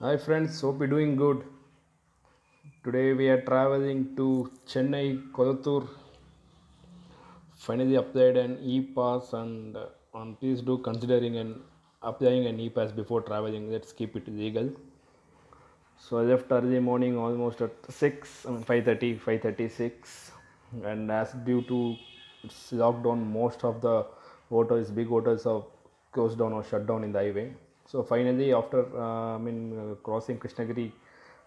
Hi friends, hope you're doing good. Today we are traveling to Chennai, Kodattur. Finally applied an e-pass and please do considering an applying an e-pass before traveling. Let's keep it legal. So I left early morning almost at 6, 5:30, 5:36, and as due to its lockdown, most of the hotels, big hotels, are closed down or shut down in the highway. So finally, after crossing Krishnagiri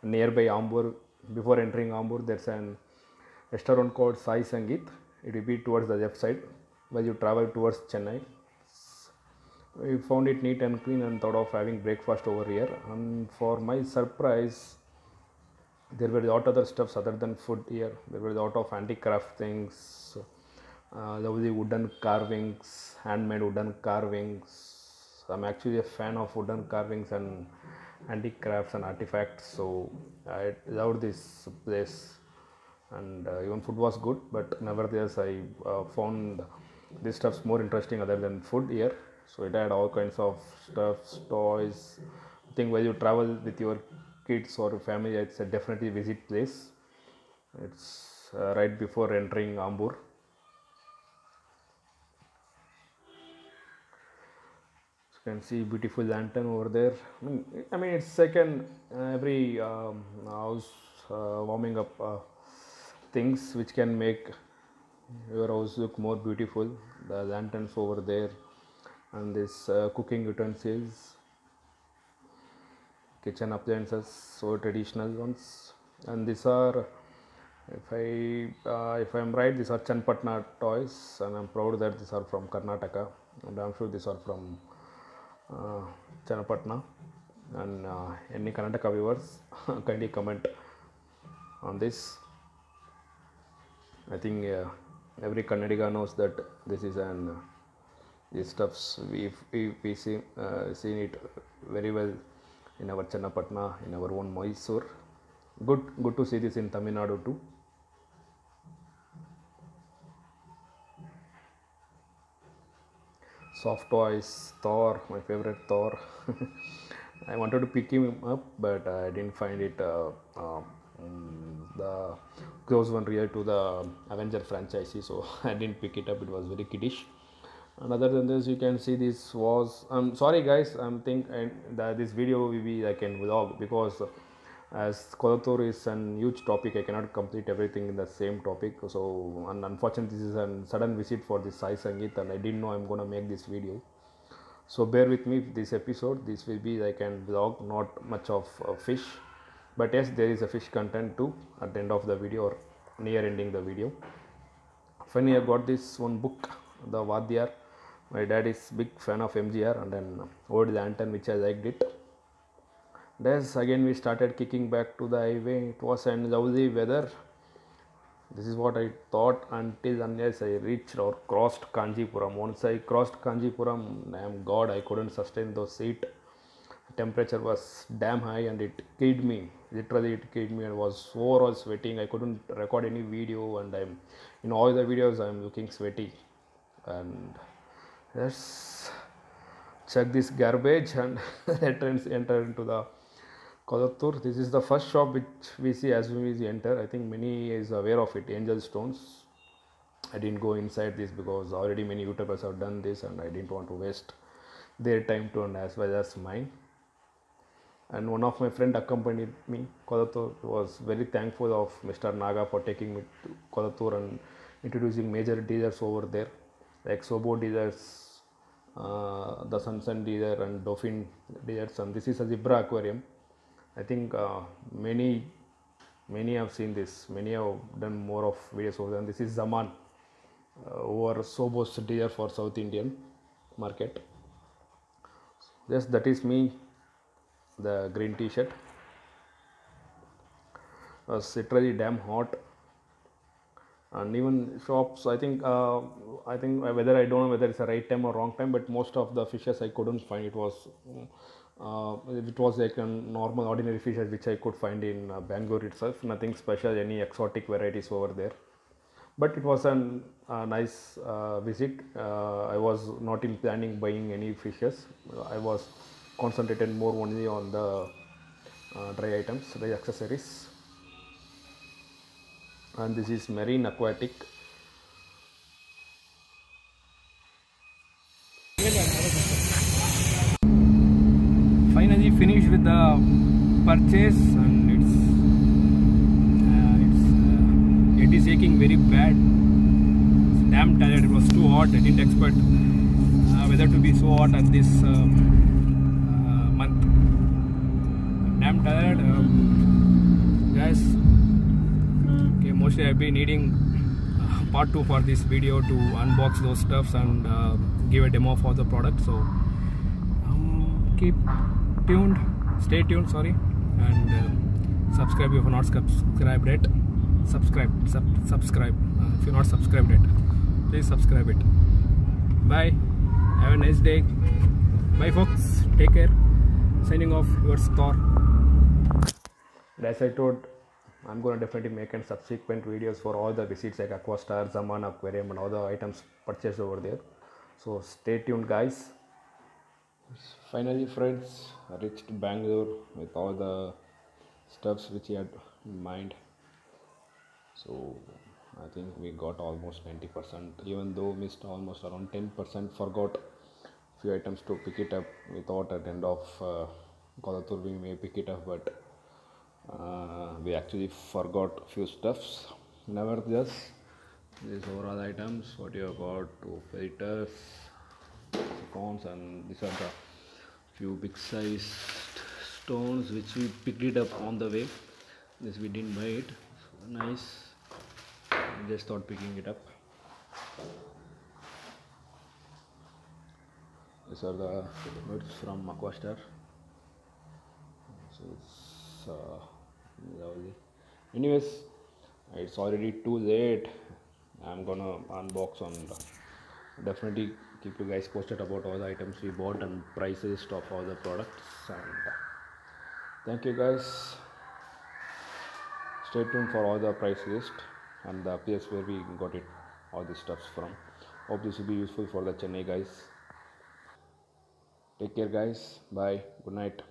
nearby Ambur, before entering Ambur, there's an restaurant called Sai Sangeet. It will be towards the left side while you travel towards Chennai. We found it neat and clean and thought of having breakfast over here. And for my surprise, there were a lot other stuffs other than food here. There were a lot of handicraft things, lovely wooden carvings, handmade wooden carvings. I'm actually a fan of wooden carvings and handicrafts and artifacts, so I loved this place. And even food was good, but nevertheless, I found this stuffs more interesting other than food here. So it had all kinds of stuffs, toys. I think when you travel with your kids or family, it's a definitely visit place. It's right before entering Ambur. So you can see beautiful lantern over there. I mean it's second every house warming up things which can make your house look more beautiful. The lanterns over there and this cooking utensils, kitchen appliances, so traditional ones. And these are, if I'm right, these are Chanpatna toys, and I'm proud that these are from Karnataka, and I'm sure these are from uh, Chanpatna. And any Karnataka viewers, kindly comment on this. I think every Kannadiga knows that this is an these stuffs we see seen it very well in our Channapatna, in our own Mysore. Good to see this in Tamil Nadu too. Soft toys, Thor, my favorite Thor. I wanted to pick him up, but I didn't find it the close one real to the Avenger franchise, so I didn't pick it up. It was very kiddish. And other than this, you can see this was. I'm sorry, guys. I'm think and that this video will be like in vlog because as Kodatur is an huge topic, I cannot complete everything in the same topic. So, and unfortunately, this is a sudden visit for this Sai Sangeet, and I didn't know I'm gonna make this video. So bear with me this episode. This will be like an vlog, not much of fish, but yes, there is a fish content too at the end of the video or near ending the video. Finally, I got this one book, The Vadyar. My dad is big fan of MGR and then Old Lantern, which I liked it. Thus again we started kicking back to the highway. It was an lovely weather. This is what I thought until unless I reached or crossed Kanjipuram. Once I crossed Kanjipuram, I am God, I couldn't sustain those seat. Temperature was damn high and it killed me. Literally, it killed me and was overall sweating. I couldn't record any video, and I'm in all the videos I'm looking sweaty. And let's check this garbage and enter into the Kodattur. This is the first shop which we see as soon as we enter. I think many is aware of it. Angel Stones. I didn't go inside this because already many YouTubers have done this, and I didn't want to waste their time too and as well as mine. And one of my friend accompanied me. Kodattur was very thankful of Mr. Naga for taking me to Kodattur and introducing major dealers over there, like Sobo dealers, the Sunsun dealer, and Dolphin dealers. And this is a zebra aquarium. I think many have seen this. Many have done more of videos over there. And this is Zaman, over Sobo's dealer for South Indian market. Yes, that is me, the green T-shirt. Was literally damn hot, and even shops. I think whether I don't know whether it's a right time or wrong time, but most of the fishes I couldn't find. It was like a normal ordinary fishes which I could find in Bangalore itself. Nothing special, any exotic varieties over there. But it was a nice visit. I was not in planning buying any fishes. I was concentrated more only on the dry items, dry accessories. And this is marine aquatic. Finally finished with the purchase, and it is aching very bad. It's damn tired. It was too hot. I didn't expect weather to be so hot at this month. Damn tired, guys. Okay, mostly I've been needing part 2 for this video to unbox those stuffs and give a demo for the product. So keep tuned, stay tuned, sorry, and subscribe if you're not subscribed yet. Subscribe. If you're not subscribed yet, please subscribe it. Bye, have a nice day. Bye folks, take care. Signing off, your Thor. As I told, I'm going to definitely make a subsequent videos for all the receipts like Aquastar, Zaman Aquarium and all the items purchased over there. So stay tuned, guys. Finally friends, I reached Bangalore with all the stuffs which he had in mind. So I think we got almost 90%, even though missed almost around 10%, forgot few items to pick it up. We thought at the end of Kodatur we may pick it up, but we actually forgot few stuffs. Nevertheless, these overall items what you have got, 2 filters, cones, and these are the few big sized stones which we picked it up on the way. This we didn't buy it, so nice. I just thought picking it up. These are the birds from Aquastar. So it's lovely. Anyways, it's already too late. I'm gonna unbox and definitely keep you guys posted about all the items we bought and prices of all the products. And thank you guys. Stay tuned for all the price list and the place where we got it, all the stuffs from. Hope this will be useful for the Chennai guys. Take care guys. Bye. Good night.